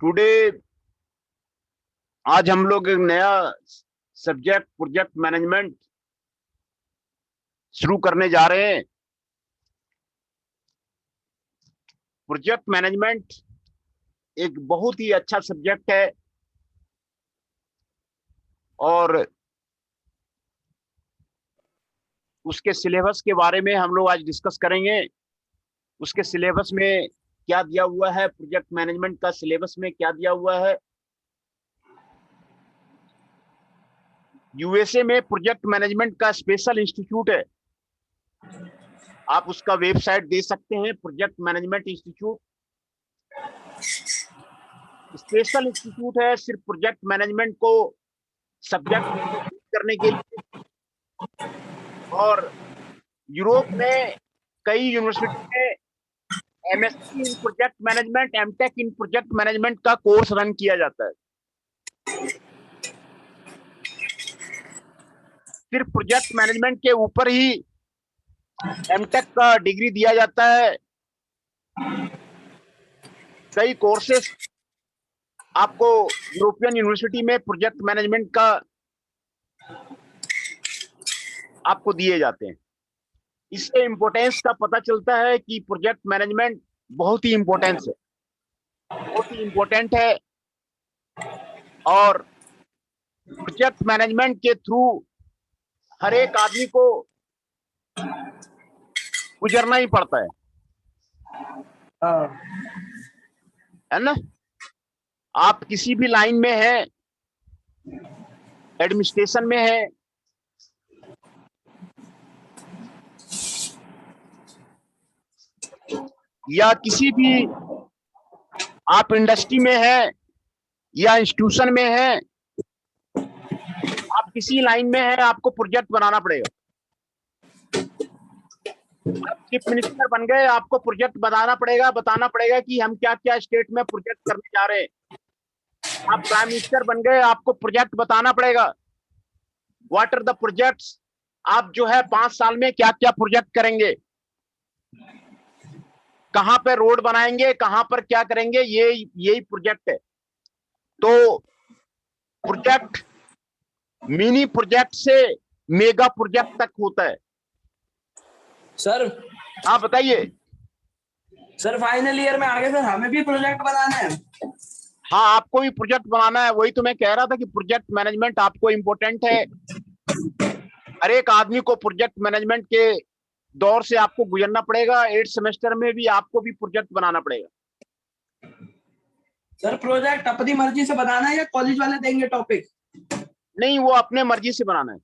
Today आज हम लोग एक नया सब्जेक्ट प्रोजेक्ट मैनेजमेंट शुरू करने जा रहे हैं। प्रोजेक्ट मैनेजमेंट एक बहुत ही अच्छा सब्जेक्ट है और उसके सिलेबस के बारे में हम लोग आज डिस्कस करेंगे। उसके सिलेबस में क्या दिया हुआ है, प्रोजेक्ट मैनेजमेंट का सिलेबस में क्या दिया हुआ है। यूएसए में प्रोजेक्ट मैनेजमेंट का स्पेशल इंस्टीट्यूट है, आप उसका वेबसाइट दे सकते हैं। Project management institute special institute है, सिर्फ प्रोजेक्ट मैनेजमेंट को सब्जेक्ट करने के लिए। और यूरोप में कई यूनिवर्सिटी में MSc in project management, MTech in project management का कोर्स रन किया जाता है। सिर्फ प्रोजेक्ट मैनेजमेंट के ऊपर ही एमटेक का डिग्री दिया जाता है। कई कोर्सेस आपको यूरोपियन यूनिवर्सिटी में प्रोजेक्ट मैनेजमेंट का आपको दिए जाते हैं। इससे इंपॉर्टेंस का पता चलता है कि प्रोजेक्ट मैनेजमेंट बहुत ही इंपॉर्टेंस है, बहुत ही इंपॉर्टेंट है। और प्रोजेक्ट मैनेजमेंट के थ्रू हर एक आदमी को गुजरना ही पड़ता है ना। आप किसी भी लाइन में हैं, एडमिनिस्ट्रेशन में है, या किसी भी आप इंडस्ट्री में है या इंस्टीट्यूशन में है, आप किसी लाइन में है, आपको प्रोजेक्ट बनाना पड़ेगा। आप चीफ मिनिस्टर बन गए, आपको प्रोजेक्ट बनाना पड़ेगा, बताना पड़ेगा कि हम क्या क्या स्टेट में प्रोजेक्ट करने जा रहे हैं। आप प्राइम मिनिस्टर बन गए, आपको प्रोजेक्ट बताना पड़ेगा, व्हाट आर द प्रोजेक्ट्स। आप जो है 5 साल में क्या क्या प्रोजेक्ट करेंगे, कहां पर रोड बनाएंगे, कहां पर क्या करेंगे, यही प्रोजेक्ट है। तो प्रोजेक्ट मिनी प्रोजेक्ट से मेगा प्रोजेक्ट तक होता है। सर हाँ बताइए। सर फाइनल ईयर में आगे सर हमें भी प्रोजेक्ट बनाना है। हाँ, आपको भी प्रोजेक्ट बनाना है। वही तो मैं कह रहा था कि प्रोजेक्ट मैनेजमेंट आपको इंपॉर्टेंट है। हर एक आदमी को प्रोजेक्ट मैनेजमेंट के दौर से आपको गुजरना पड़ेगा। 8 सेमेस्टर में भी आपको भी प्रोजेक्ट बनाना पड़ेगा। सर प्रोजेक्ट अपनी मर्जी से बनाना है या कॉलेज वाले देंगे टॉपिक? नहीं, वो अपने मर्जी से बनाना है,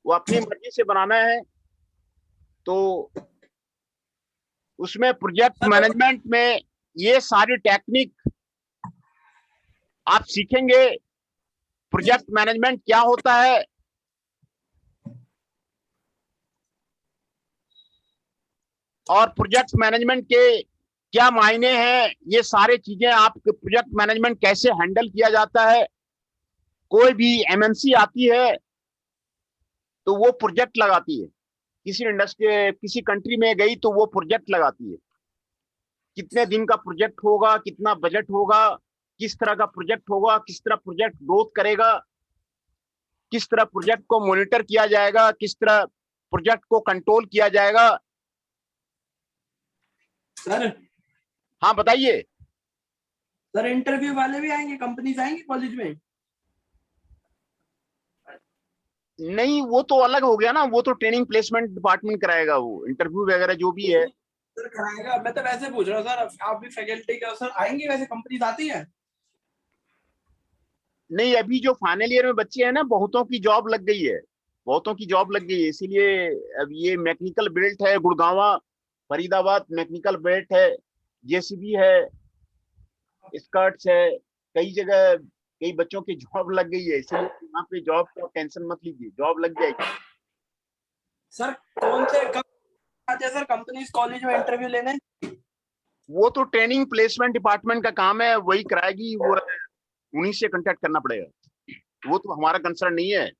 वो अपनी मर्जी से बनाना है। तो उसमें प्रोजेक्ट मैनेजमेंट में ये सारी टेक्निक आप सीखेंगे। प्रोजेक्ट मैनेजमेंट क्या होता है, और प्रोजेक्ट मैनेजमेंट के क्या मायने हैं, ये सारे चीजें आप प्रोजेक्ट मैनेजमेंट कैसे हैंडल किया जाता है। कोई भी एमएनसी आती है तो वो प्रोजेक्ट लगाती है। किसी इंडस्ट्री किसी कंट्री में गई तो वो प्रोजेक्ट लगाती है। कितने दिन का प्रोजेक्ट होगा, कितना बजट होगा, किस तरह का प्रोजेक्ट होगा, किस तरह प्रोजेक्ट ग्रोथ करेगा, किस तरह प्रोजेक्ट को मॉनिटर किया जाएगा, किस तरह प्रोजेक्ट को कंट्रोल किया जाएगा। सर हाँ बताइए। सर इंटरव्यू वाले भी आएंगे, कंपनीज आएंगे कॉलेज में? नहीं, वो तो अलग हो गया ना, वो तो ट्रेनिंग प्लेसमेंट डिपार्टमेंट कराएगा, वो इंटरव्यू वगैरह जो भी है। सर कराएगा। मैं तो वैसे पूछ रहा हूँ सर, आप भी फैकल्टी के सर आएंगे, वैसे कंपनीज आती है? नहीं, अभी जो फाइनल ईयर में बच्चे हैं ना, बहुतों की जॉब लग गई है, बहुतों की जॉब लग गई है। इसीलिए अब ये मैकेनिकल बेल्ट है, गुड़गांवा फरीदाबाद मैकेनिकल बेल्ट है, जेसीबी है, स्कर्ट्स है, कई जगह कई बच्चों की जॉब लग गई है। इसलिए यहाँ पे जॉब का टेंशन मत लीजिए, जॉब लग जाएगी। सर कौन से कब आते हैं सर कंपनीज कॉलेज में इंटरव्यू लेने? वो तो ट्रेनिंग प्लेसमेंट डिपार्टमेंट का काम है, वही कराएगी, वो उन्हीं से कांटेक्ट करना पड़ेगा। वो तो हमारा कंसर्न नहीं है।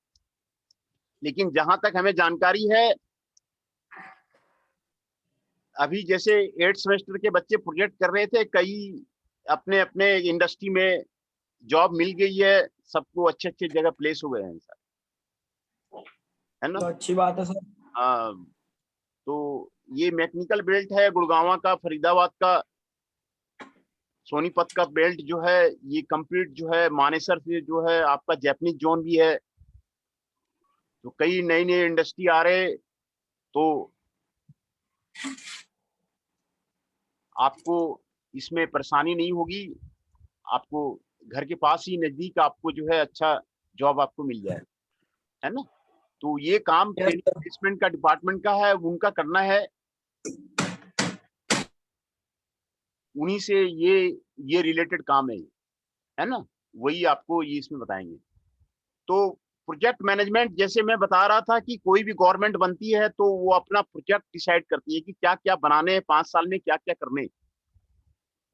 लेकिन जहां तक हमें जानकारी है, अभी जैसे 8th सेमेस्टर के बच्चे प्रोजेक्ट कर रहे थे, कई अपने अपने इंडस्ट्री में जॉब मिल गई है, सबको अच्छे अच्छे जगह प्लेस हो गए हैं सर, है ना। तो अच्छी बात है सर। हाँ, तो ये मैकेनिकल बेल्ट है, गुड़गांव का, फरीदाबाद का, सोनीपत का बेल्ट जो है, ये कंप्लीट जो है मानेसर से जो है आपका जैपनीज जोन भी है। तो कई नई नई इंडस्ट्री आ रहे, तो आपको इसमें परेशानी नहीं होगी, आपको घर के पास ही नजदीक आपको जो है अच्छा जॉब आपको मिल जाए, है ना। तो ये काम यस ट्रेनिंग सर। प्लेसमेंट का डिपार्टमेंट का है, उनका करना है, उन्हीं से ये रिलेटेड काम है ना, वही आपको ये इसमें बताएंगे। तो प्रोजेक्ट मैनेजमेंट, जैसे मैं बता रहा था कि कोई भी गवर्नमेंट बनती है तो वो अपना प्रोजेक्ट डिसाइड करती है कि क्या क्या बनाने हैं, 5 साल में क्या क्या करने हैं।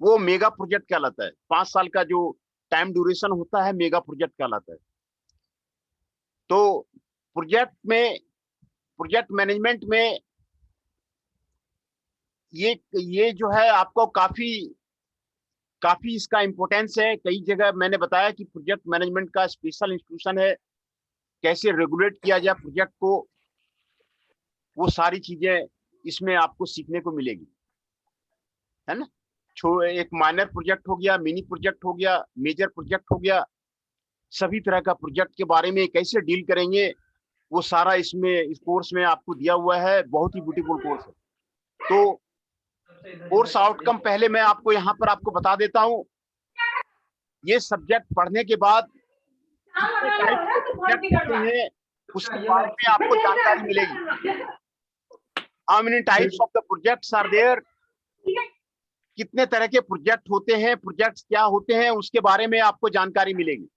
वो मेगा प्रोजेक्ट कहलाता है, 5 साल का जो टाइम ड्यूरेशन होता है मेगा प्रोजेक्ट कहलाता है। तो प्रोजेक्ट मैनेजमेंट में ये जो है आपको काफी काफी इसका इंपॉर्टेंस है। कई जगह मैंने बताया कि प्रोजेक्ट मैनेजमेंट का स्पेशल इंस्टीट्यूशन है, कैसे रेगुलेट किया जाए प्रोजेक्ट को, वो सारी चीजें इसमें आपको सीखने को मिलेगी, है ना। एक माइनर प्रोजेक्ट हो गया, मिनी प्रोजेक्ट हो गया, मेजर प्रोजेक्ट हो गया, सभी तरह का प्रोजेक्ट के बारे में कैसे डील करेंगे, वो सारा इसमें इस कोर्स में आपको दिया हुआ है। बहुत ही ब्यूटीफुल कोर्स है। तो कोर्स आउटकम पहले मैं आपको यहाँ पर आपको बता देता हूँ। ये सब्जेक्ट पढ़ने के बाद कितने टाइप के प्रोजेक्ट होते हैं उसके बारे में आपको जानकारी मिलेगी। How many types of the projects are there, कितने तरह के प्रोजेक्ट होते हैं, प्रोजेक्ट्स क्या होते हैं, उसके बारे में आपको जानकारी मिलेगी।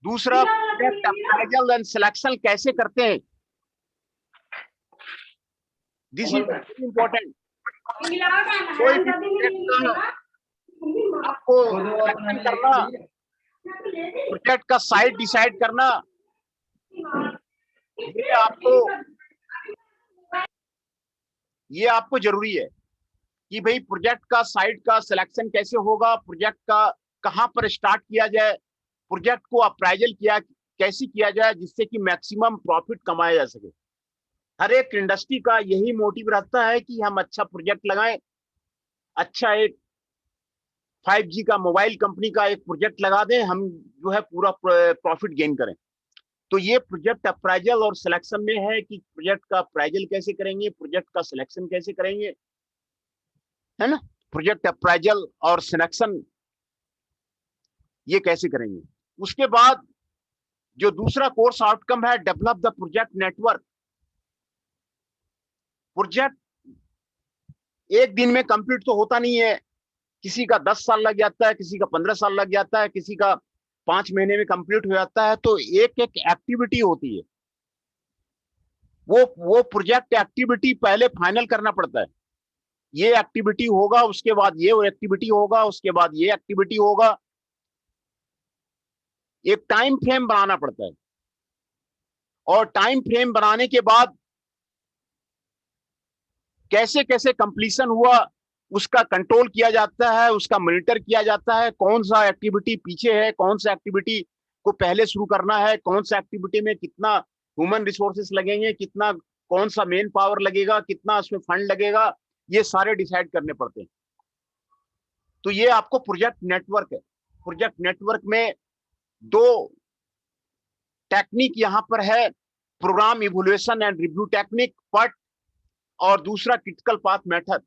दूसरा, प्रोजेक्ट अप्राइजल एंड सिलेक्शन कैसे करते हैं, दिस इज वेरी इंपॉर्टेंट। कोई भी प्रोजेक्ट का आपको सिलेक्शन करना, प्रोजेक्ट का साइट डिसाइड करना, ये आपको जरूरी है कि भाई प्रोजेक्ट का साइट का सिलेक्शन कैसे होगा, प्रोजेक्ट का कहां पर स्टार्ट किया जाए, प्रोजेक्ट को अप्राइजल कैसे किया जाए जिससे कि मैक्सिमम प्रॉफिट कमाया जा सके। हर एक इंडस्ट्री का यही मोटिव रहता है कि हम अच्छा प्रोजेक्ट लगाएं, अच्छा एक 5G का मोबाइल कंपनी का एक प्रोजेक्ट लगा दें, हम जो है पूरा प्रॉफिट गेन करें। तो ये प्रोजेक्ट अप्राइजल और सिलेक्शन में है कि प्रोजेक्ट का अप्राइजल कैसे करेंगे, प्रोजेक्ट का सिलेक्शन कैसे करेंगे, है ना। प्रोजेक्ट अप्राइजल और सिलेक्शन ये कैसे करेंगे। उसके बाद जो दूसरा कोर्स आउटकम है, develop the project network. Project एक दिन में कंप्लीट तो होता नहीं है, किसी का 10 साल लग जाता है, किसी का 15 साल लग जाता है, किसी का 5 महीने में कंप्लीट हो जाता है। तो एक एक एक्टिविटी होती है, वो प्रोजेक्ट एक्टिविटी पहले फाइनल करना पड़ता है। ये एक्टिविटी होगा, उसके बाद ये एक्टिविटी होगा, उसके बाद ये एक्टिविटी होगा, एक टाइम फ्रेम बनाना पड़ता है। और टाइम फ्रेम बनाने के बाद कैसे कैसे कंप्लीशन हुआ उसका कंट्रोल किया जाता है, उसका मॉनिटर किया जाता है, कौन सा एक्टिविटी पीछे है, कौन सा एक्टिविटी को पहले शुरू करना है, कौन सा एक्टिविटी में कितना ह्यूमन रिसोर्सेस लगेंगे, कितना कौन सा मेन पावर लगेगा, कितना उसमें फंड लगेगा, ये सारे डिसाइड करने पड़ते हैं। तो ये आपको प्रोजेक्ट नेटवर्क है। प्रोजेक्ट नेटवर्क में दो टेक्निक यहां पर है, program evolution and review technique PERT, और दूसरा क्रिटिकल पाथ मेथड,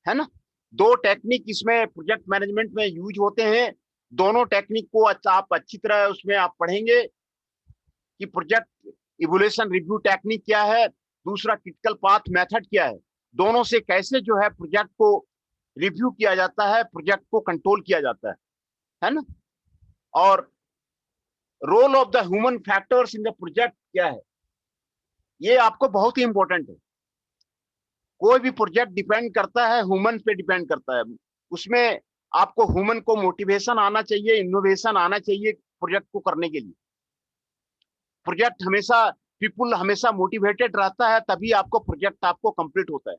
है ना। दो टेक्निक इसमें प्रोजेक्ट मैनेजमेंट में यूज होते हैं। दोनों टेक्निक को आप अच्छी तरह उसमें आप पढ़ेंगे कि प्रोजेक्ट इवोल्यूशन रिव्यू टेक्निक क्या है, दूसरा क्रिटिकल पाथ मेथड क्या है, दोनों से कैसे जो है प्रोजेक्ट को रिव्यू किया जाता है, प्रोजेक्ट को कंट्रोल किया जाता है ना। और role of the human factors in the project क्या है, ये आपको बहुत ही इंपॉर्टेंट है। कोई भी प्रोजेक्ट डिपेंड करता है ह्यूमन पे, डिपेंड करता है। उसमें आपको ह्यूमन को मोटिवेशन आना चाहिए, इनोवेशन आना चाहिए प्रोजेक्ट को करने के लिए। प्रोजेक्ट हमेशा पीपुल हमेशा मोटिवेटेड रहता है, तभी आपको प्रोजेक्ट आपको कंप्लीट होता है।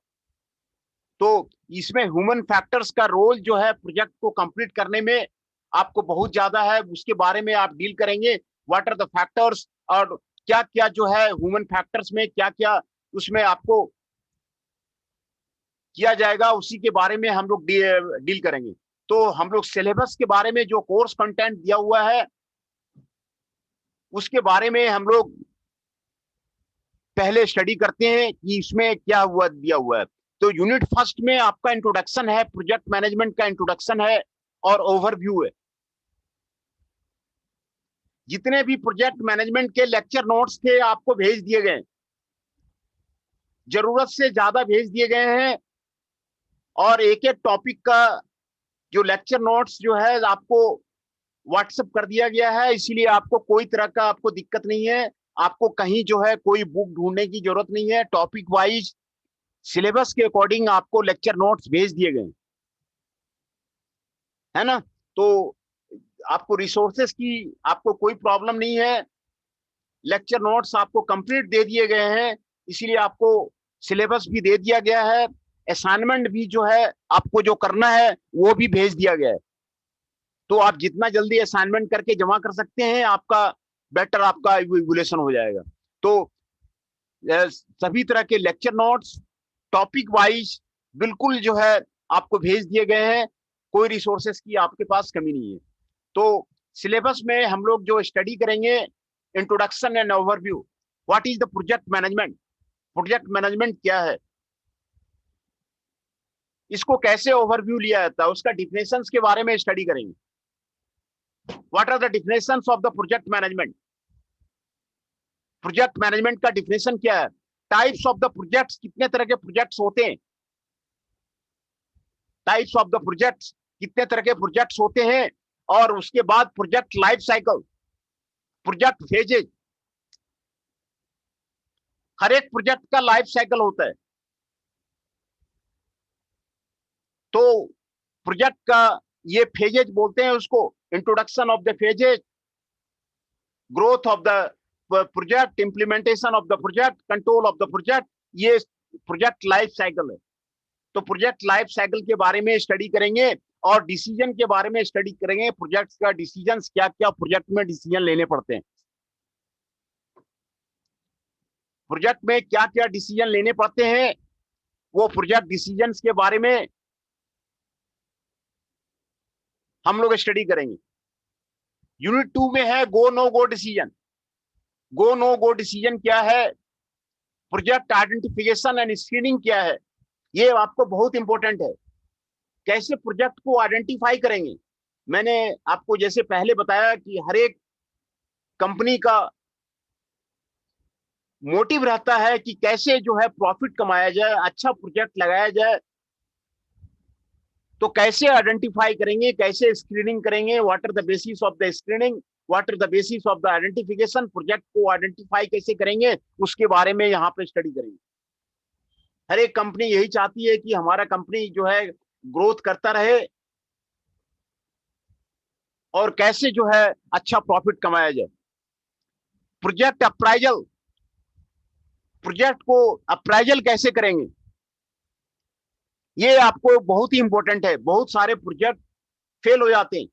तो इसमें ह्यूमन फैक्टर्स का रोल जो है प्रोजेक्ट को कंप्लीट करने में आपको बहुत ज्यादा है, उसके बारे में आप डील करेंगे। व्हाट आर द फैक्टर्स, और क्या क्या जो है ह्यूमन फैक्टर्स में क्या क्या उसमें आपको किया जाएगा, उसी के बारे में हम लोग डील करेंगे। तो हम लोग सिलेबस के बारे में जो कोर्स कंटेंट दिया हुआ है उसके बारे में हम लोग पहले स्टडी करते हैं कि इसमें क्या हुआ दिया हुआ है। तो यूनिट फर्स्ट में आपका इंट्रोडक्शन है, प्रोजेक्ट मैनेजमेंट का इंट्रोडक्शन है और ओवरव्यू है। जितने भी प्रोजेक्ट मैनेजमेंट के लेक्चर नोट्स थे आपको भेज दिए गए, जरूरत से ज्यादा भेज दिए गए हैं, और एक एक टॉपिक का जो लेक्चर नोट्स जो है आपको व्हाट्सएप कर दिया गया है, इसीलिए आपको कोई तरह का आपको दिक्कत नहीं है। आपको कहीं जो है कोई बुक ढूंढने की जरूरत नहीं है। टॉपिक वाइज सिलेबस के अकॉर्डिंग आपको लेक्चर नोट्स भेज दिए गए, है ना। तो आपको रिसोर्सेस की आपको कोई प्रॉब्लम नहीं है, लेक्चर नोट्स आपको कंप्लीट दे दिए गए हैं, इसीलिए आपको सिलेबस भी दे दिया गया है। असाइनमेंट भी जो है आपको जो करना है वो भी भेज दिया गया है। तो आप जितना जल्दी असाइनमेंट करके जमा कर सकते हैं आपका बेटर आपका इवैल्यूएशन हो जाएगा। तो सभी तरह के लेक्चर नोट्स टॉपिक वाइज बिल्कुल जो है आपको भेज दिए गए हैं, कोई रिसोर्सेस की आपके पास कमी नहीं है। तो सिलेबस में हम लोग जो स्टडी करेंगे, introduction and overview, what is the project management, project management क्या है, इसको कैसे ओवरव्यू लिया जाता है, उसका डिफिनेशंस के बारे में स्टडी करेंगे। What are the definitions of the project management, project management का डिफिनेशन क्या है, टाइप्स ऑफ द प्रोजेक्ट्स, कितने तरह के प्रोजेक्ट्स होते हैं, टाइप्स ऑफ द प्रोजेक्ट्स, कितने तरह के प्रोजेक्ट्स होते हैं, और उसके बाद project life cycle, project phases, हर एक प्रोजेक्ट का लाइफ साइकिल होता है। तो प्रोजेक्ट का ये फेजेज बोलते हैं उसको, introduction of the phases, growth of the project, implementation of the project, control of the project, ये प्रोजेक्ट लाइफ साइकिल है। तो प्रोजेक्ट लाइफ साइकिल के बारे में स्टडी करेंगे और डिसीजन के बारे में स्टडी करेंगे, प्रोजेक्ट का डिसीजन क्या क्या प्रोजेक्ट में डिसीजन लेने पड़ते हैं, प्रोजेक्ट में क्या क्या डिसीजन लेने पड़ते हैं, वो प्रोजेक्ट डिसीजन के बारे में हम लोग स्टडी करेंगे। यूनिट 2 में है गो नो गो डिसीजन। गो नो गो डिसीजन क्या है, प्रोजेक्ट आइडेंटिफिकेशन एंड स्क्रीनिंग क्या है, ये आपको बहुत इंपॉर्टेंट है। कैसे प्रोजेक्ट को आइडेंटिफाई करेंगे, मैंने आपको जैसे पहले बताया कि हर एक कंपनी का मोटिव रहता है कि कैसे जो है प्रॉफिट कमाया जाए, अच्छा प्रोजेक्ट लगाया जाए। तो कैसे आइडेंटिफाई करेंगे, कैसे स्क्रीनिंग करेंगे, what are the basis of the screening, what are the basis of the identification, project को आइडेंटिफाई कैसे करेंगे, उसके बारे में यहाँ पे स्टडी करेंगे। हर एक कंपनी यही चाहती है कि हमारा कंपनी जो है ग्रोथ करता रहे और कैसे जो है अच्छा प्रॉफिट कमाया जाए। प्रोजेक्ट अप्राइजल, प्रोजेक्ट को अप्राइजल कैसे करेंगे, ये आपको बहुत ही इंपॉर्टेंट है। बहुत सारे प्रोजेक्ट फेल हो जाते हैं,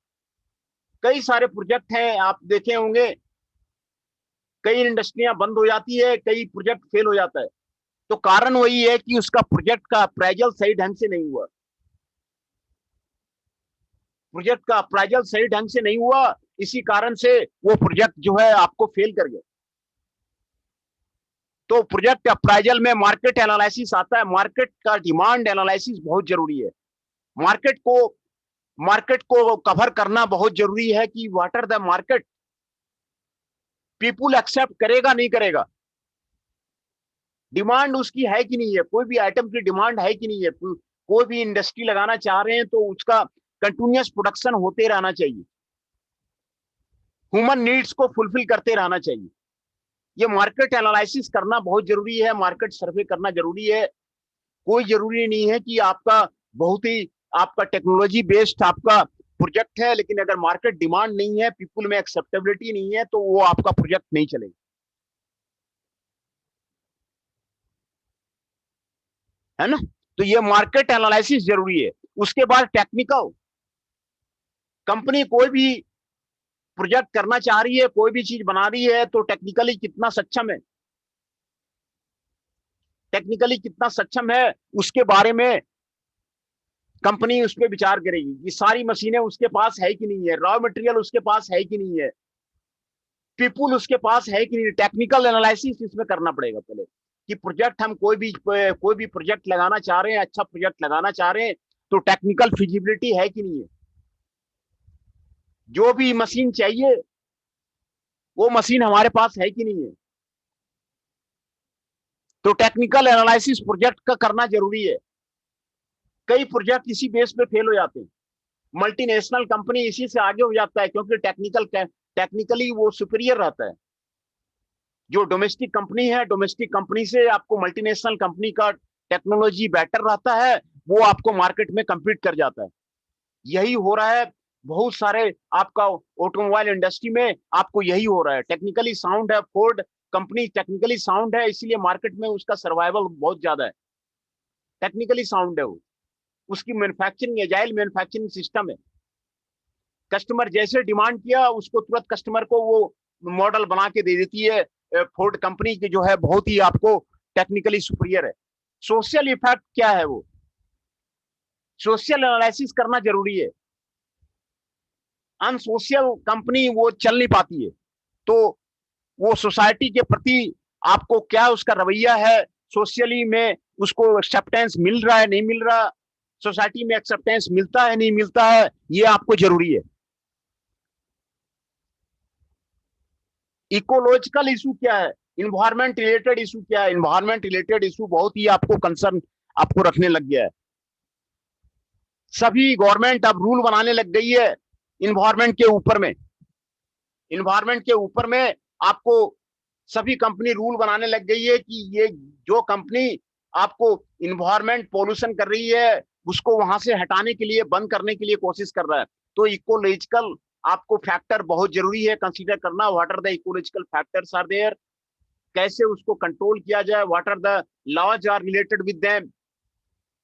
कई सारे प्रोजेक्ट हैं आप देखे होंगे, कई इंडस्ट्रियां बंद हो जाती है, कई प्रोजेक्ट फेल हो जाता है। तो कारण वही है कि उसका प्रोजेक्ट का अप्राइजल सही ढंग से नहीं हुआ, प्रोजेक्ट का अप्राइजल सही ढंग से नहीं हुआ, इसी कारण से वो प्रोजेक्ट जो है आपको फेल कर गया। तो प्रोजेक्ट अप्राइजल में मार्केट एनालिसिस आता है, मार्केट का डिमांड एनालिसिस बहुत जरूरी है। मार्केट को कवर करना बहुत जरूरी है कि what are the market, people accept करेगा नहीं करेगा, डिमांड उसकी है कि नहीं है, कोई भी आइटम की डिमांड है कि नहीं है। कोई भी इंडस्ट्री लगाना चाह रहे हैं तो उसका कंटिन्यूअस प्रोडक्शन होते रहना चाहिए, ह्यूमन नीड्स को फुलफिल करते रहना चाहिए। ये मार्केट एनालिसिस करना बहुत जरूरी है, मार्केट सर्वे करना जरूरी है। कोई जरूरी नहीं है कि आपका बहुत ही आपका टेक्नोलॉजी बेस्ड आपका प्रोजेक्ट है, लेकिन अगर मार्केट डिमांड नहीं है, पीपुल में एक्सेप्टेबिलिटी नहीं है, तो वो आपका प्रोजेक्ट नहीं चलेगा। है ना। तो ये मार्केट एनालिसिस जरूरी है। उसके बाद टेक्निकल, कंपनी कोई भी प्रोजेक्ट करना चाह रही है, कोई भी चीज बना रही है, तो टेक्निकली कितना सक्षम है, टेक्निकली कितना सक्षम है, उसके बारे में कंपनी उस पर विचार करेगी कि सारी मशीनें उसके पास है कि नहीं है, रॉ मटेरियल उसके पास है कि नहीं है, पीपुल उसके पास है कि नहीं। टेक्निकल एनालिसिस इसमें करना पड़ेगा पहले कि प्रोजेक्ट हम कोई भी प्रोजेक्ट लगाना चाह रहे हैं, अच्छा प्रोजेक्ट लगाना चाह रहे हैं, तो टेक्निकल फिजिबिलिटी है कि नहीं है। जो भी मशीन चाहिए वो मशीन हमारे पास है कि नहीं है। तो टेक्निकल एनालिसिस प्रोजेक्ट का करना जरूरी है। कई प्रोजेक्ट इसी बेस पे फेल हो जाते हैं, मल्टीनेशनल कंपनी इसी से आगे हो जाता है, क्योंकि टेक्निकली वो सुपीरियर रहता है। जो डोमेस्टिक कंपनी है, डोमेस्टिक कंपनी से आपको मल्टीनेशनल कंपनी का टेक्नोलॉजी बेटर रहता है, वो आपको मार्केट में कम्पीट कर जाता है। यही हो रहा है बहुत सारे आपका ऑटोमोबाइल इंडस्ट्री में, आपको यही हो रहा है। टेक्निकली साउंड है, फोर्ड कंपनी टेक्निकली साउंड है, इसीलिए मार्केट में उसका सर्वाइवल बहुत ज्यादा है। टेक्निकली साउंड है वो, उसकी मैन्युफैक्चरिंग एजाइल मैन्युफैक्चरिंग सिस्टम है। कस्टमर जैसे डिमांड किया उसको तुरंत कस्टमर को वो मॉडल बना के दे देती है। फोर्ड कंपनी की जो है बहुत ही आपको टेक्निकली सुपीरियर है। सोशल इफेक्ट क्या है, वो सोशल एनालिसिस करना जरूरी है। अनसोशल कंपनी वो चल नहीं पाती है। तो वो सोसाइटी के प्रति आपको क्या उसका रवैया है, सोशली में उसको एक्सेप्टेंस मिल रहा है नहीं मिल रहा, सोसाइटी में एक्सेप्टेंस मिलता है नहीं मिलता है, ये आपको जरूरी है। इकोलॉजिकल इशू क्या है, इन्वायरमेंट रिलेटेड इशू क्या है। इन्वायरमेंट रिलेटेड इशू बहुत ही आपको कंसर्न आपको रखने लग गया है। सभी गवर्नमेंट अब रूल बनाने लग गई है इन्वायरमेंट के ऊपर में। इन्वायरमेंट के ऊपर में आपको सभी कंपनी रूल बनाने लग गई है कि ये जो कंपनी आपको इन्वायरमेंट पोल्यूशन कर रही है उसको वहां से हटाने के लिए, बंद करने के लिए कोशिश कर रहा है। तो इकोलॉजिकल आपको फैक्टर बहुत जरूरी है कंसीडर करना। What are the ecological factors are there, कैसे उसको कंट्रोल किया जाए, what are the laws are related with them.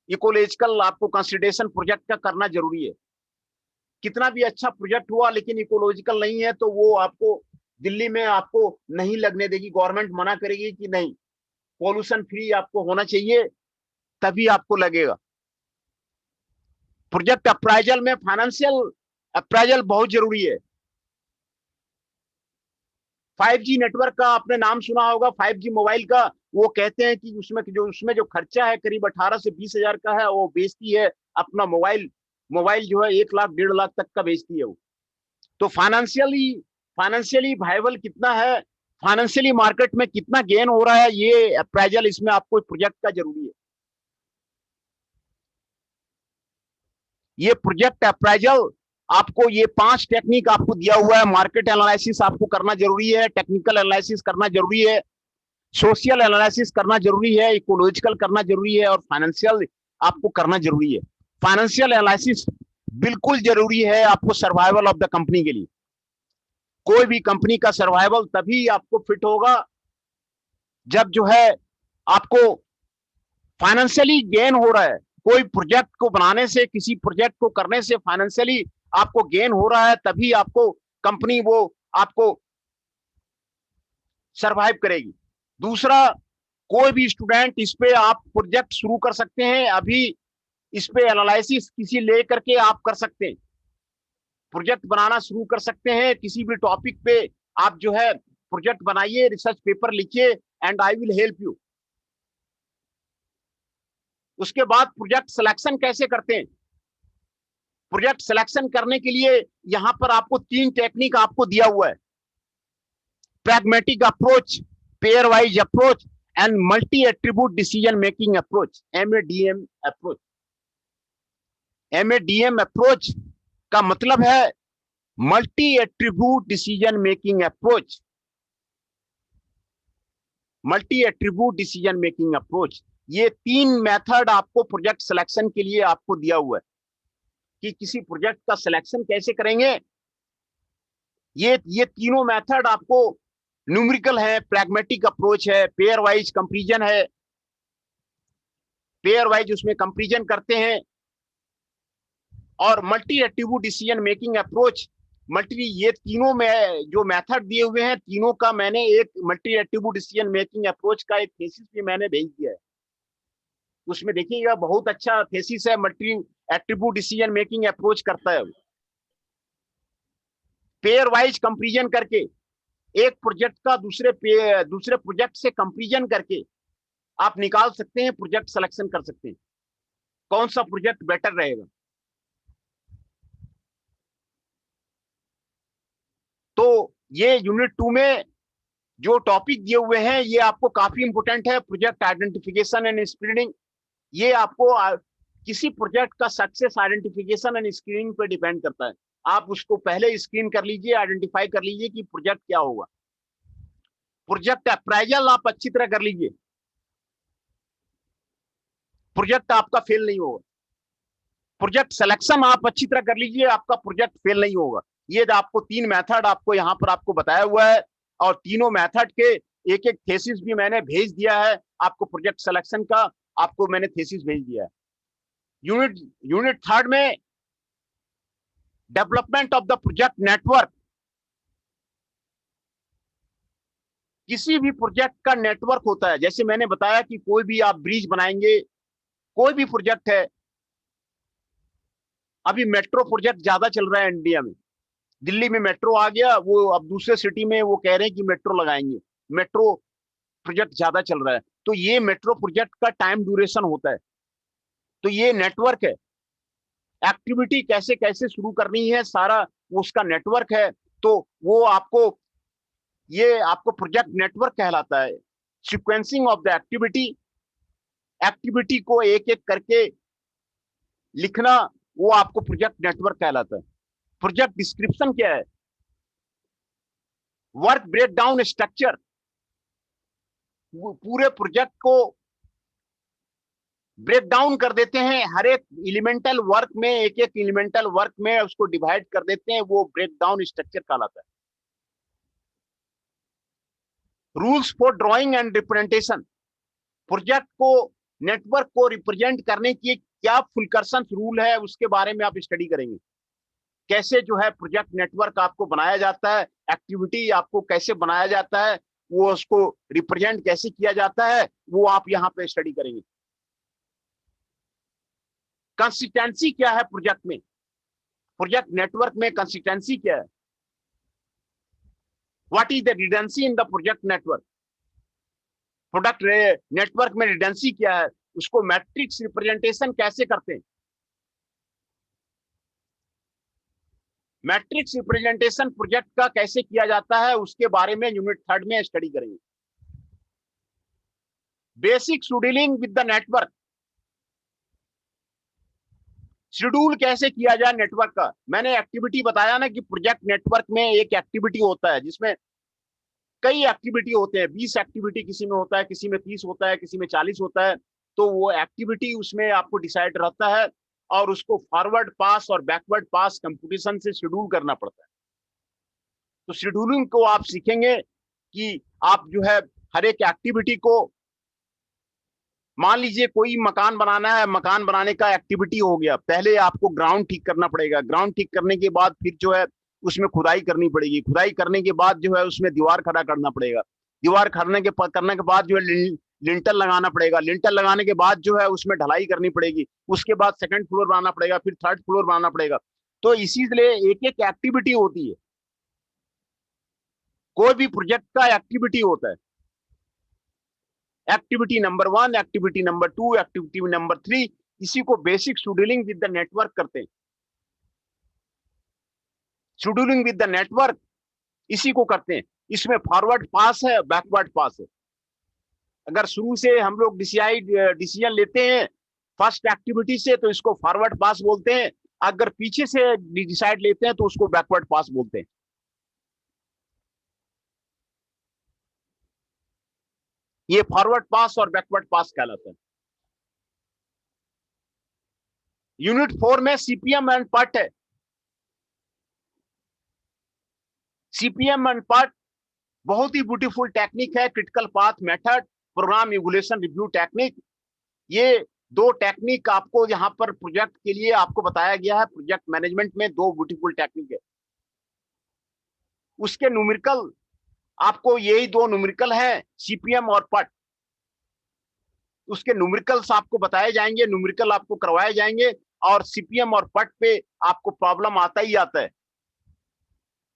Ecological आपको कंसिडरेशन प्रोजेक्ट का करना जरूरी है। कितना भी अच्छा प्रोजेक्ट हुआ लेकिन इकोलॉजिकल नहीं है तो वो आपको दिल्ली में आपको नहीं लगने देगी, गवर्नमेंट मना करेगी कि नहीं पॉल्यूशन फ्री आपको होना चाहिए, तभी आपको लगेगा। प्रोजेक्ट अप्राइजल में फाइनेंशियल अप्राइजल बहुत जरूरी है। 5G नेटवर्क का आपने नाम सुना होगा, 5G मोबाइल का। वो कहते हैं कि उसमें जो खर्चा है करीब 18 से 20 हजार का है, वो बेचती है अपना मोबाइल। मोबाइल जो है 1 लाख 1.5 लाख तक का बेचती है वो। तो फाइनेंशियली वायबल कितना है, फाइनेंशियली मार्केट में कितना गेन हो रहा है, ये अप्राइजल इसमें आपको प्रोजेक्ट का जरूरी है। ये प्रोजेक्ट अप्राइजल आपको ये 5 टेक्निक आपको दिया हुआ है। मार्केट एनालिसिस आपको करना जरूरी है, टेक्निकल एनालिसिस करना जरूरी है, सोशल एनालिसिस करना जरूरी है, इकोलॉजिकल करना जरूरी है, और फाइनेंशियल आपको करना जरूरी है। फाइनेंशियल एनालिसिस बिल्कुल जरूरी है आपको सर्वाइवल ऑफ द कंपनी के लिए। कोई भी कंपनी का सर्वाइवल तभी आपको फिट होगा जब जो है आपको फाइनेंशियली गेन हो रहा है। कोई प्रोजेक्ट को बनाने से, किसी प्रोजेक्ट को करने से फाइनेंशियली आपको गेन हो रहा है, तभी आपको कंपनी वो आपको सरवाइव करेगी। दूसरा, कोई भी स्टूडेंट इस पे आप प्रोजेक्ट शुरू कर सकते हैं, अभी इस पे एनालिसिस किसी लेकर के आप कर सकते हैं, प्रोजेक्ट बनाना शुरू कर सकते हैं किसी भी टॉपिक पे। आप जो है प्रोजेक्ट बनाइए, रिसर्च पेपर लिखिए, and I will help you. उसके बाद प्रोजेक्ट सिलेक्शन कैसे करते हैं। प्रोजेक्ट सिलेक्शन करने के लिए यहां पर आपको 3 टेक्निक आपको दिया हुआ है। pragmatic approach, pairwise approach and multi-attribute decision making approach, MADM approach। MADM approach का मतलब है multi attribute decision making approach. Multi attribute decision making approach, ये 3 मेथड आपको प्रोजेक्ट सिलेक्शन के लिए आपको दिया हुआ है कि किसी प्रोजेक्ट का सिलेक्शन कैसे करेंगे। ये तीनों मेथड आपको न्यूमेरिकल है, प्रैग्मेटिक अप्रोच है, पेयर वाइज कंपैरिजन है, पेयर वाइज उसमें कंपेरिजन करते हैं, और multi attribute decision making approach. Multi, ये तीनों में जो मेथड दिए हुए हैं, तीनों का मैंने एक multi attribute decision making approach का एक थीसिस भी मैंने भेज दिया है। उसमें देखिएगा बहुत अच्छा थीसिस है, multi attribute decision making approach करता है। पेयर वाइज कंपेरिजन करके एक प्रोजेक्ट का दूसरे प्रोजेक्ट से कंपेरिजन करके आप निकाल सकते हैं, प्रोजेक्ट सिलेक्शन कर सकते हैं कौन सा प्रोजेक्ट बेटर रहेगा। तो ये यूनिट 2 में जो टॉपिक दिए हुए हैं ये आपको काफी इंपोर्टेंट है। प्रोजेक्ट आइडेंटिफिकेशन एंड स्क्रीनिंग, ये आपको किसी प्रोजेक्ट का सक्सेस आइडेंटिफिकेशन एंड स्क्रीनिंग पे डिपेंड करता है। आप उसको पहले स्क्रीन कर लीजिए, आइडेंटिफाई कर लीजिए कि प्रोजेक्ट क्या होगा। प्रोजेक्ट अप्राइजल आप अच्छी तरह कर लीजिए, प्रोजेक्ट आपका फेल नहीं होगा। प्रोजेक्ट सिलेक्शन आप अच्छी तरह कर लीजिए, आपका प्रोजेक्ट फेल नहीं होगा। ये आपको 3 मेथड आपको यहाँ पर आपको बताया हुआ है, और तीनों मेथड के एक एक थीसिस भी मैंने भेज दिया है आपको। प्रोजेक्ट सिलेक्शन का आपको मैंने थीसिस भेज दिया है। यूनिट 3 में development of the project network. किसी भी प्रोजेक्ट का नेटवर्क होता है, जैसे मैंने बताया कि कोई भी आप ब्रिज बनाएंगे, कोई भी प्रोजेक्ट है। अभी मेट्रो प्रोजेक्ट ज्यादा चल रहा है इंडिया में। दिल्ली में मेट्रो आ गया, वो अब दूसरे सिटी में वो कह रहे हैं कि मेट्रो लगाएंगे। मेट्रो प्रोजेक्ट ज्यादा चल रहा है, तो ये मेट्रो प्रोजेक्ट का टाइम ड्यूरेशन होता है। तो ये नेटवर्क है, एक्टिविटी कैसे कैसे शुरू करनी है सारा उसका नेटवर्क है। तो वो आपको, ये आपको प्रोजेक्ट नेटवर्क कहलाता है। Sequencing of the activity, activity को एक एक करके लिखना, वो आपको प्रोजेक्ट नेटवर्क कहलाता है। प्रोजेक्ट डिस्क्रिप्शन क्या है? वर्क ब्रेकडाउन स्ट्रक्चर, पूरे प्रोजेक्ट को ब्रेक डाउन कर देते हैं, हर एक एलिमेंटल वर्क में, एक एक एलिमेंटल वर्क में उसको डिवाइड कर देते हैं, वो ब्रेक डाउन स्ट्रक्चर कहलाता है। Rules for drawing and representation, project को, नेटवर्क को रिप्रेजेंट करने की क्या फुलकर्सन रूल है, उसके बारे में आप स्टडी करेंगे। कैसे जो है प्रोजेक्ट नेटवर्क आपको बनाया जाता है, एक्टिविटी आपको कैसे बनाया जाता है, वो उसको रिप्रेजेंट कैसे किया जाता है, वो आप यहाँ पे स्टडी करेंगे। कंसिस्टेंसी क्या है प्रोजेक्ट में, प्रोजेक्ट नेटवर्क में कंसिस्टेंसी क्या है? What is the redundancy in the project network? Product network में रिडेंसी क्या है, उसको मैट्रिक्स रिप्रेजेंटेशन कैसे करते हैं? मैट्रिक्स रिप्रेजेंटेशन प्रोजेक्ट का कैसे किया जाता है, उसके बारे में यूनिट 3 में स्टडी करेंगे। Basic scheduling with the network, schedule कैसे किया जाए नेटवर्क का। मैंने एक्टिविटी बताया ना कि प्रोजेक्ट नेटवर्क में एक एक्टिविटी होता है जिसमें कई एक्टिविटी होते हैं। 20 एक्टिविटी किसी में होता है, किसी में 30 होता है, किसी में 40 होता है। तो वो एक्टिविटी उसमें आपको डिसाइड रहता है, और उसको फॉरवर्ड पास और बैकवर्ड पास कंप्यूटेशन से शेड्यूल करना पड़ता है। तो शेड्यूलिंग को आप सीखेंगे कि आप जो है हर एक एक्टिविटी को, मान लीजिए कोई मकान बनाना है, मकान बनाने का एक्टिविटी हो गया, पहले आपको ग्राउंड ठीक करना पड़ेगा। ग्राउंड ठीक करने के बाद फिर जो है उसमें खुदाई करनी पड़ेगी। खुदाई करने के बाद जो है उसमें दीवार खड़ा करना पड़ेगा। दीवार करने के बाद जो है लिंटर लगाना पड़ेगा। लिंटर लगाने के बाद जो है उसमें ढलाई करनी पड़ेगी। उसके बाद सेकंड फ्लोर बनाना पड़ेगा, फिर थर्ड फ्लोर बनाना पड़ेगा। तो इसीलिए एक एक एक्टिविटी होती है, कोई भी प्रोजेक्ट का एक्टिविटी होता है। Activity number 1, activity number 2, activity number 3, इसी को basic scheduling with the network करते हैं। शेड्यूलिंग विद द नेटवर्क इसी को करते हैं। इसमें फॉरवर्ड पास है, बैकवर्ड पास है। अगर शुरू से हम लोग डिसीजन लेते हैं फर्स्ट एक्टिविटी से, तो इसको फॉरवर्ड पास बोलते हैं। अगर पीछे से डिसाइड लेते हैं तो उसको बैकवर्ड पास बोलते हैं। ये फॉरवर्ड पास और बैकवर्ड पास कहलाता है। यूनिट 4 में सीपीएम एंड पार्ट है। सीपीएम एंड पार्ट बहुत ही ब्यूटीफुल टेक्निक है, critical path method, program evolution review technique. ये दो टेक्निक आपको यहाँ पर प्रोजेक्ट के लिए आपको बताया गया है। प्रोजेक्ट मैनेजमेंट में दो ब्यूटीफुल टेक्निक है। उसके न्यूमेरिकल आपको यही दो न्यूमेरिकल है, सीपीएम और पट। उसके न्यूमेरिकल्स आपको बताए जाएंगे, न्यूमेरिकल आपको करवाए जाएंगे, और सीपीएम और पट पे आपको प्रॉब्लम आता ही आता है।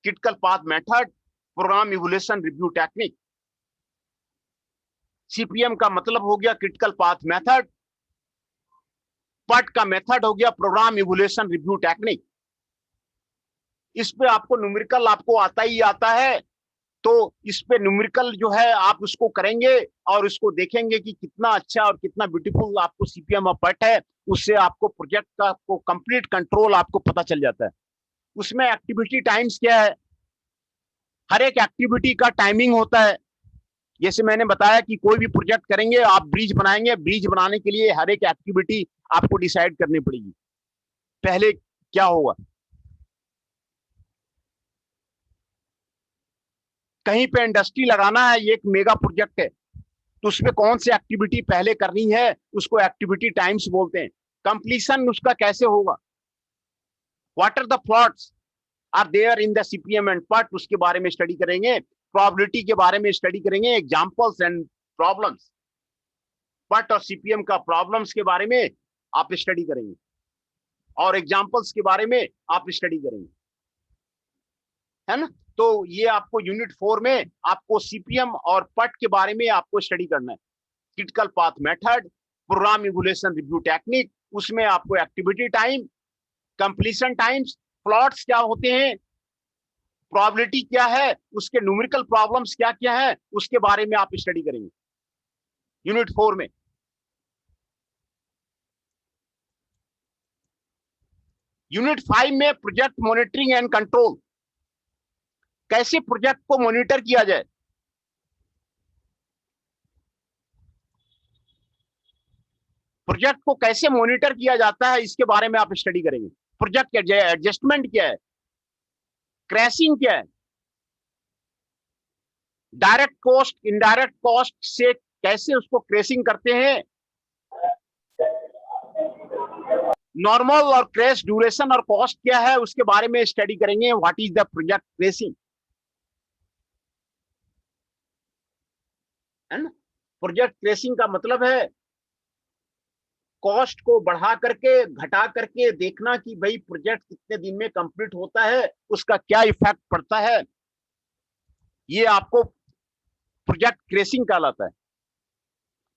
Critical path method, program evolution review technique. CPM का मतलब हो गया क्रिटिकल पाथ मेथड, पट का मेथड हो गया प्रोग्राम इवोल्यूशन रिव्यू टेक्निक। इस पे आपको न्यूमेरिकल आपको आता ही आता है। तो इस पे न्यूमेरिकल जो है आप उसको करेंगे और उसको देखेंगे कि कितना अच्छा और कितना ब्यूटीफुल आपको सीपीएम और पट है। उससे आपको प्रोजेक्ट का को कंप्लीट कंट्रोल आपको पता चल जाता है। उसमें एक्टिविटी टाइम्स क्या है, हर एक एक्टिविटी का टाइमिंग होता है। जैसे मैंने बताया कि कोई भी प्रोजेक्ट करेंगे, आप ब्रिज बनाएंगे, ब्रिज बनाने के लिए हर एक एक्टिविटी आपको डिसाइड करनी पड़ेगी। पहले क्या होगा, कहीं पे इंडस्ट्री लगाना है, ये एक मेगा प्रोजेक्ट है, तो उसमें कौन सी एक्टिविटी पहले करनी है, उसको एक्टिविटी टाइम्स बोलते हैं। कंप्लीशन उसका कैसे होगा, what are the plots are there in the CPM and PERT, उसके बारे में स्टडी करेंगे। प्रोबेबिलिटी के बारे में स्टडी करेंगे, एग्जांपल्स एंड प्रॉब्लम्स। पट और सीपीएम का प्रॉब्लम्स के बारे में आप स्टडी करेंगे और एग्जांपल्स के बारे में आप स्टडी करेंगे, है ना। तो ये आपको यूनिट 4 में आपको सीपीएम और पट के बारे में आपको स्टडी करना है। Critical path method, program evolution review technique, उसमें आपको activity time, completion times, plots क्या होते हैं, प्रोबेबिलिटी क्या है, उसके न्यूमेरिकल प्रॉब्लम्स क्या क्या है, उसके बारे में आप स्टडी करेंगे यूनिट 4 में। यूनिट 5 में प्रोजेक्ट मॉनिटरिंग एंड कंट्रोल, कैसे प्रोजेक्ट को मॉनिटर किया जाए। प्रोजेक्ट को कैसे मॉनिटर किया जाता है, इसके बारे में आप स्टडी करेंगे। प्रोजेक्ट एडजस्टमेंट क्या है, क्रैशिंग क्या है, डायरेक्ट कॉस्ट इनडायरेक्ट कॉस्ट से कैसे उसको क्रैशिंग करते हैं, नॉर्मल और क्रैश ड्यूरेशन और कॉस्ट क्या है, उसके बारे में स्टडी करेंगे। What is the project crashing, है ना। प्रोजेक्ट क्रैशिंग का मतलब है कॉस्ट को बढ़ा करके घटा करके देखना कि भाई प्रोजेक्ट कितने दिन में कंप्लीट होता है, उसका क्या इफेक्ट पड़ता है, ये आपको प्रोजेक्ट क्रैशिंग कहलाता है।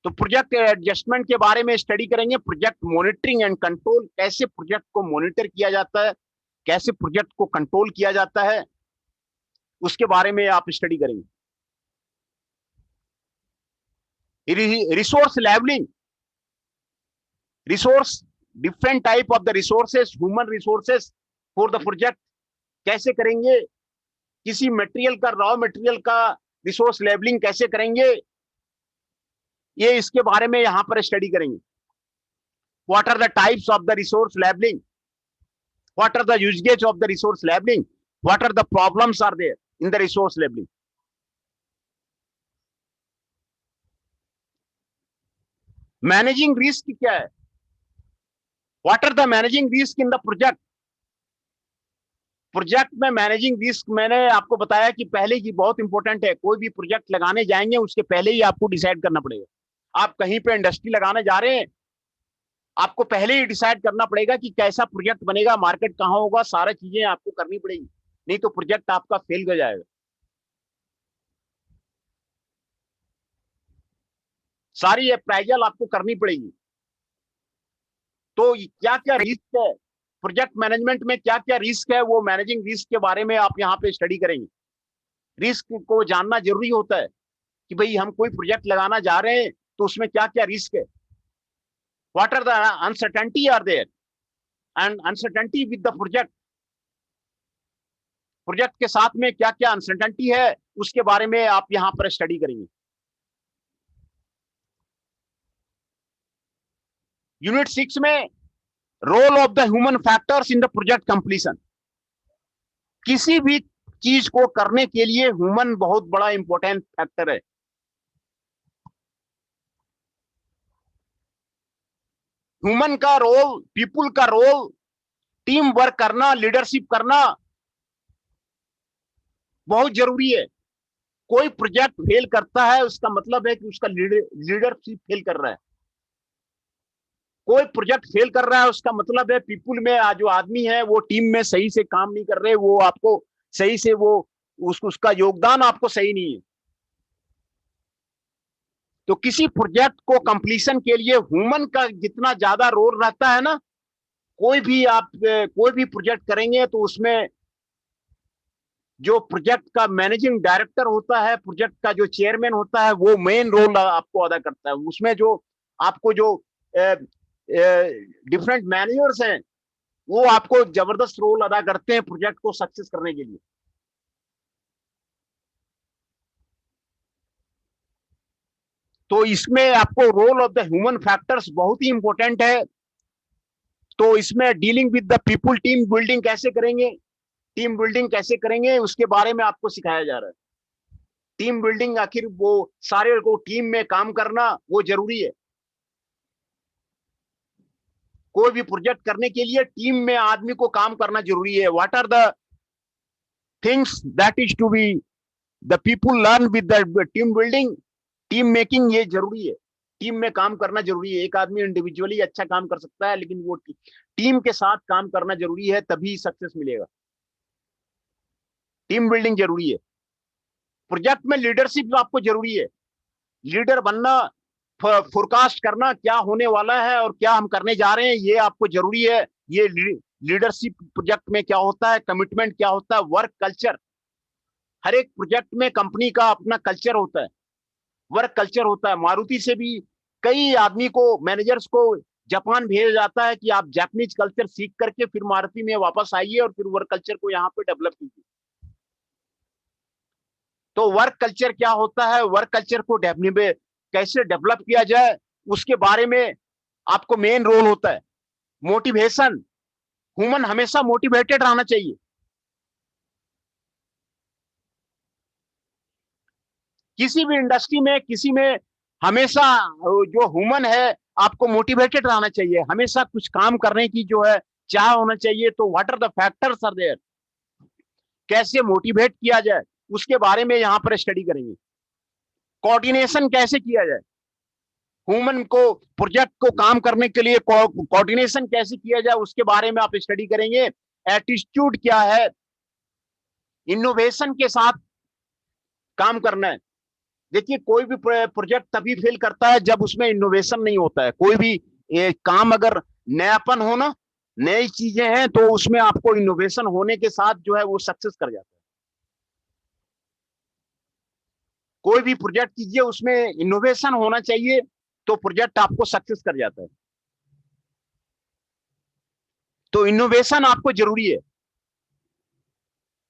तो प्रोजेक्ट एडजस्टमेंट के बारे में स्टडी करेंगे। प्रोजेक्ट मॉनिटरिंग एंड कंट्रोल, कैसे प्रोजेक्ट को मॉनिटर किया जाता है, कैसे प्रोजेक्ट को कंट्रोल किया जाता है, उसके बारे में आप स्टडी करेंगे। Resource levelling, resource, different type of the resources, human resources for the project कैसे करेंगे, किसी मटेरियल का, रॉ मटेरियल का रिसोर्स लेवलिंग कैसे करेंगे, ये इसके बारे में यहां पर स्टडी करेंगे। What are the types of the resource levelling, what are the uses of the resource levelling, what are the problems are there in the resource levelling. Managing risk क्या है, what are the managing risk in the project. Project में managing risk मैंने आपको बताया कि पहले ही बहुत important है। कोई भी प्रोजेक्ट लगाने जाएंगे उसके पहले ही आपको डिसाइड करना पड़ेगा। आप कहीं पे इंडस्ट्री लगाने जा रहे हैं, आपको पहले ही डिसाइड करना पड़ेगा कि कैसा प्रोजेक्ट बनेगा, मार्केट कहाँ होगा, सारी चीजें आपको करनी पड़ेगी, नहीं तो प्रोजेक्ट आपका फेल हो जाएगा। सारी अप्राइजल आपको करनी पड़ेगी। तो क्या क्या रिस्क है प्रोजेक्ट मैनेजमेंट में, क्या क्या रिस्क है, वो मैनेजिंग रिस्क के बारे में आप यहाँ पे स्टडी करेंगे। रिस्क को जानना जरूरी होता है कि भाई हम कोई प्रोजेक्ट लगाना जा रहे हैं तो उसमें क्या क्या रिस्क है, what are the uncertainty are there and uncertainty with the project. Project के साथ में क्या क्या अनसर्टेनिटी है, उसके बारे में आप यहाँ पर स्टडी करेंगे। यूनिट 6 में role of the human factors in the project completion. किसी भी चीज को करने के लिए ह्यूमन बहुत बड़ा इंपॉर्टेंट फैक्टर है। ह्यूमन का रोल, पीपुल का रोल, टीम वर्क करना, लीडरशिप करना बहुत जरूरी है। कोई प्रोजेक्ट फेल करता है उसका मतलब है कि उसका लीडरशिप फेल कर रहा है। कोई प्रोजेक्ट फेल कर रहा है उसका मतलब है पीपुल में जो आदमी है वो टीम में सही से काम नहीं कर रहे, वो आपको सही से वो उसका योगदान आपको सही नहीं है। तो किसी प्रोजेक्ट को कंप्लीशन के लिए ह्यूमन का जितना ज्यादा रोल रहता है ना, कोई भी प्रोजेक्ट करेंगे तो उसमें जो प्रोजेक्ट का मैनेजिंग डायरेक्टर होता है, प्रोजेक्ट का जो चेयरमैन होता है, वो मेन रोल आपको अदा करता है। उसमें जो आपको जो डिफरेंट मैनेजर्स हैं वो आपको जबरदस्त रोल अदा करते हैं प्रोजेक्ट को सक्सेस करने के लिए। तो इसमें आपको role of the human factors बहुत ही इंपॉर्टेंट है। तो इसमें dealing with the people, team building कैसे करेंगे, टीम बिल्डिंग कैसे करेंगे उसके बारे में आपको सिखाया जा रहा है। टीम बिल्डिंग, आखिर वो सारे को टीम में काम करना वो जरूरी है। कोई भी प्रोजेक्ट करने के लिए टीम में आदमी को काम करना जरूरी है। What are the things that is to be the people learn with the team building, team making, ये जरूरी है। टीम में काम करना जरूरी है। एक आदमी इंडिविजुअली अच्छा काम कर सकता है लेकिन वो टीम के साथ काम करना जरूरी है, तभी सक्सेस मिलेगा। टीम बिल्डिंग जरूरी है। प्रोजेक्ट में लीडरशिप आपको जरूरी है। लीडर बनना, फोरकास्ट करना क्या होने वाला है और क्या हम करने जा रहे हैं, ये आपको जरूरी है। ये लीडरशिप प्रोजेक्ट में क्या होता है, कमिटमेंट क्या होता है, वर्क कल्चर। हर एक प्रोजेक्ट में कंपनी का अपना कल्चर होता है, वर्क कल्चर होता है। मारुति से भी कई आदमी को, मैनेजर्स को जापान भेजा जाता है कि आप जापानीज कल्चर सीख करके फिर मारुति में वापस आइए और फिर वर्क कल्चर को यहाँ पे डेवलप कीजिए। तो वर्क कल्चर क्या होता है, वर्क कल्चर को कैसे डेवलप किया जाए उसके बारे में आपको मेन रोल होता है। मोटिवेशन, ह्यूमन हमेशा मोटिवेटेड रहना चाहिए। किसी भी इंडस्ट्री में, किसी में हमेशा जो ह्यूमन है आपको मोटिवेटेड रहना चाहिए, हमेशा कुछ काम करने की जो है चाह होना चाहिए। तो what are the factors are there, कैसे मोटिवेट किया जाए उसके बारे में यहाँ पर स्टडी करेंगे। कोऑर्डिनेशन कैसे किया जाए, ह्यूमन को प्रोजेक्ट को काम करने के लिए कोऑर्डिनेशन कैसे किया जाए उसके बारे में आप स्टडी करेंगे। एटीट्यूड क्या है, इनोवेशन के साथ काम करना है। देखिए कोई भी प्रोजेक्ट तभी फेल करता है जब उसमें इनोवेशन नहीं होता है। कोई भी काम अगर नयापन हो ना, नई चीजें हैं, तो उसमें आपको इनोवेशन होने के साथ जो है वो सक्सेस कर जाता है। कोई भी प्रोजेक्ट कीजिए उसमें इनोवेशन होना चाहिए, तो प्रोजेक्ट आपको सक्सेस कर जाता है। तो इनोवेशन आपको जरूरी है।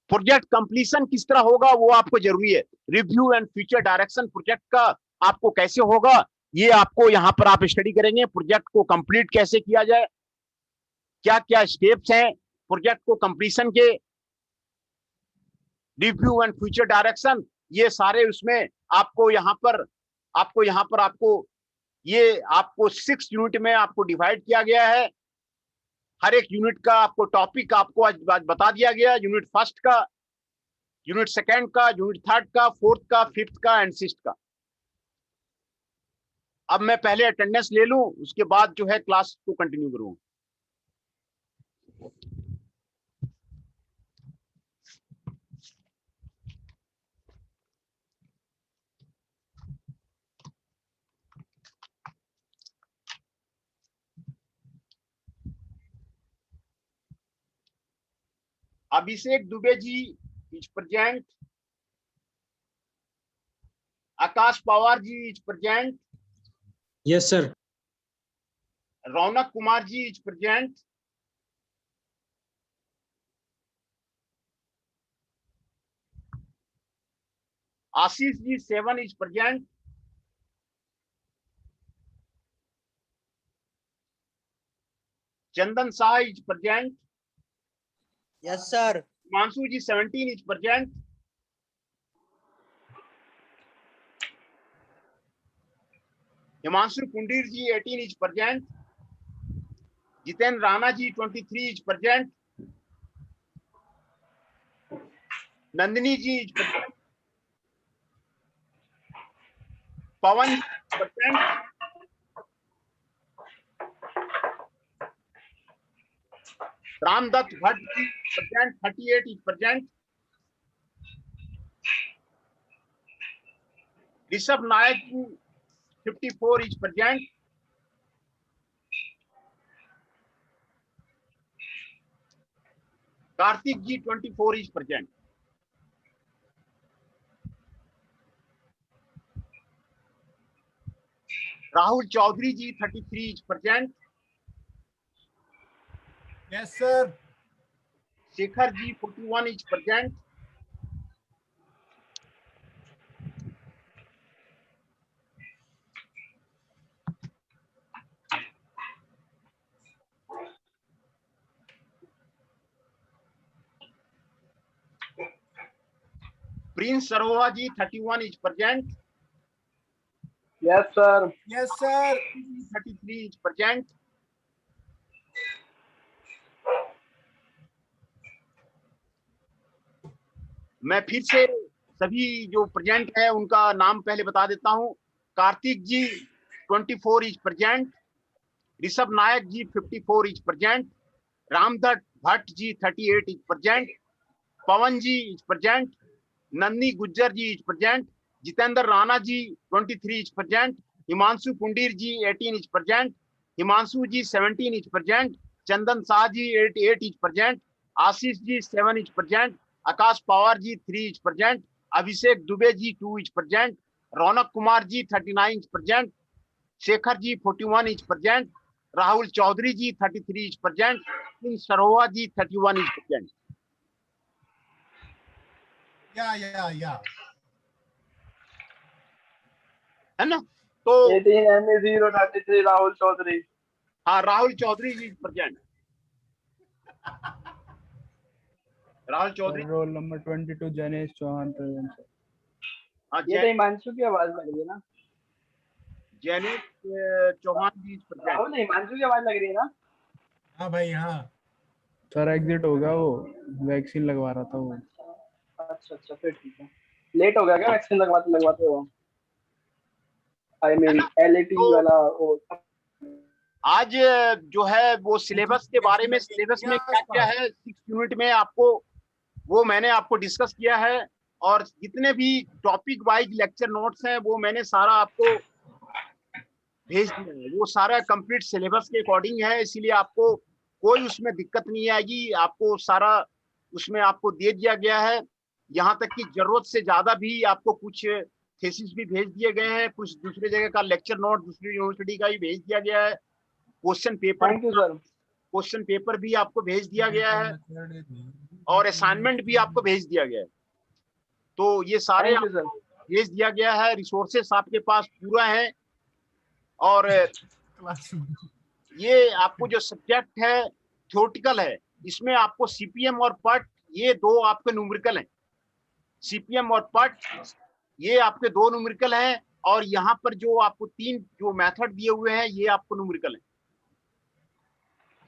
प्रोजेक्ट कंप्लीशन किस तरह होगा वो आपको जरूरी है। Review and future direction project का आपको कैसे होगा, ये आपको यहाँ पर आप स्टडी करेंगे। प्रोजेक्ट को कंप्लीट कैसे किया जाए, क्या क्या स्टेप्स हैं प्रोजेक्ट को कंप्लीशन के, रिव्यू एंड फ्यूचर डायरेक्शन, ये सारे उसमें आपको ये आपको 6 यूनिट में आपको डिवाइड किया गया है। हर एक यूनिट का आपको टॉपिक आपको आज बता दिया गया। यूनिट फर्स्ट का, यूनिट सेकेंड का, यूनिट थर्ड का, फोर्थ का, फिफ्थ का एंड सिक्स्थ का। अब मैं पहले अटेंडेंस ले लूं, उसके बाद जो है क्लास को कंटिन्यू करूं। Abhishek Dubey ji is present, Akash Pawar ji is present, yes sir. Raunak Kumar ji is present, Ashish ji 7 is present, Chandan Shah is present, yes sir. Himanshu ji 17 is present, Himanshu Kundir ji 18 is present, Jitendra Rana ji 23 is present. Nandini ji is present. Pawan is present. Ramdatt Bhatt ji present, 38 is present. Rishabh Nayak ji 54 is present. Kartik ji 24 is present. Rahul Chaudhary ji 33 is present. Yes, sir. Shekhar ji 41 is present. Prince Sarova ji 31 is present. Yes, sir. Yes, sir. 33 is present. मैं फिर से सभी जो present है उनका नाम पहले बता देता हूं। कार्तिक जी 24 is present. Rishabh Nayak ji 54 is present. Ramdatt Bhatt ji 38 is present. Pawan ji is present. Nandini Gujjar ji is present. Jitendra Rana ji 23 is present. Himanshu Pundir ji 18 is present. Himanshu ji 17 is present. Chandan Shah ji 8 is present. Ashish ji 7 is present. Akash Pawar ji 3 is present. Abhishek Dubey ji 2 is present. Raunak Kumar ji 39 is present. Shekhar ji 41 is present. Rahul Chaudhary ji 33 is present. सरोवा ji 31 is present. Yeah. है ना? तो 18 MA 033 Rahul Chaudhary. हाँ, Rahul Chaudhary ji present. Rahul Chaudhary. Roll number 22 Janesh Chauhan present. हाँ, ये तो हिमांशु की आवाज लग रही है ना? जनेश चौहान जी प्रेजेंट। राहुल हिमांशु की आवाज लग रही है ना? हाँ भाई हाँ। सर एग्जिट हो गया, वो वैक्सीन लगवा रहा था वो। अच्छा फिर ठीक है। लेट हो गया क्या वैक्सीन लगवाते हो? आई मीन एलएटी वाला वो। आज जो है वो सिलेबस के बारे में, सिलेबस में क्या क्या है 6 यूनिट में आपको वो मैंने आपको डिस्कस किया है, और जितने भी टॉपिक वाइज लेक्चर नोट्स हैं वो मैंने सारा आपको भेज दिया है। वो सारा कंप्लीट सिलेबस के अकॉर्डिंग है, इसीलिए आपको कोई उसमें दिक्कत नहीं आएगी। आपको सारा उसमें आपको दे दिया गया है। यहाँ तक कि जरूरत से ज्यादा भी आपको कुछ थीसिस भी भेज दिए गए हैं, कुछ दूसरी जगह का लेक्चर नोट दूसरी यूनिवर्सिटी का भी भेज दिया गया है। क्वेश्चन पेपर भी आपको भेज दिया गया है, और असाइनमेंट भी आपको भेज दिया गया है। तो ये सारे भेज दिया गया है। रिसोर्सेस आपके पास पूरा है, और ये आपको जो सब्जेक्ट है थ्योरेटिकल है, इसमें आपको सीपीएम और पट ये दो आपके न्यूमेरिकल हैं। सीपीएम और पट ये आपके दो न्यूमेरिकल हैं, और यहाँ पर जो आपको 3 जो मेथड दिए हुए हैं ये आपको न्यूमेरिकल है।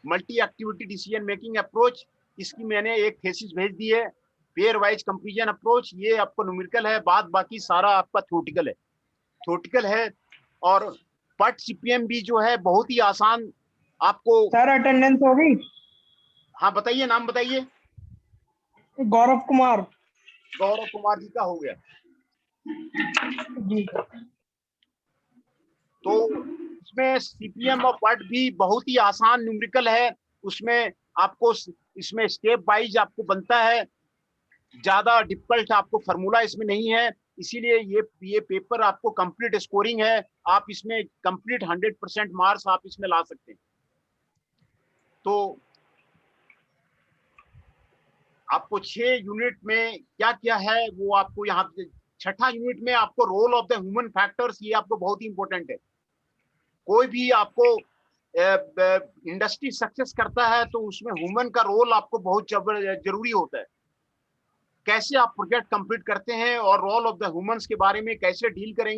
Multi activity decision making approach, इसकी मैंने एक थीसिस भेज दी है। पेयर वाइज कंपैरिजन अप्रोच, ये आपको न्यूमेरिकल है। बाकी सारा आपका थ्योरेटिकल है। और पट सीपीएम भी जो है बहुत ही आसान आपको। सर अटेंडेंस हो गई? हाँ बताइए, नाम बताइए। गौरव कुमार जी का हो गया जी। तो इसमें सीपीएम और पट भी बहुत ही आसान न्यूमेरिकल है। उसमें आपको इसमें स्टेप वाइज आपको बनता है, ज्यादा डिफिकल्ट आपको फार्मूला इसमें नहीं है। इसीलिए ये पेपर आपको कंप्लीट स्कोरिंग है। आप इसमें कंप्लीट 100% मार्क्स आप इसमें ला सकते हैं। तो आपको 6 यूनिट में क्या क्या है वो आपको यहाँ पे, छठा यूनिट में आपको role of the human factors, ये आपको बहुत ही इंपॉर्टेंट है। कोई भी आपको इंडस्ट्री सक्सेस करता है तो उसमें ह्यूमन का रोल आपको बहुत जरूरी होता है। कैसे आप प्रोजेक्ट कंप्लीट करते हैं और रोल ऑफ द ह्यूमंस के बारे में कैसे डील करेंगे।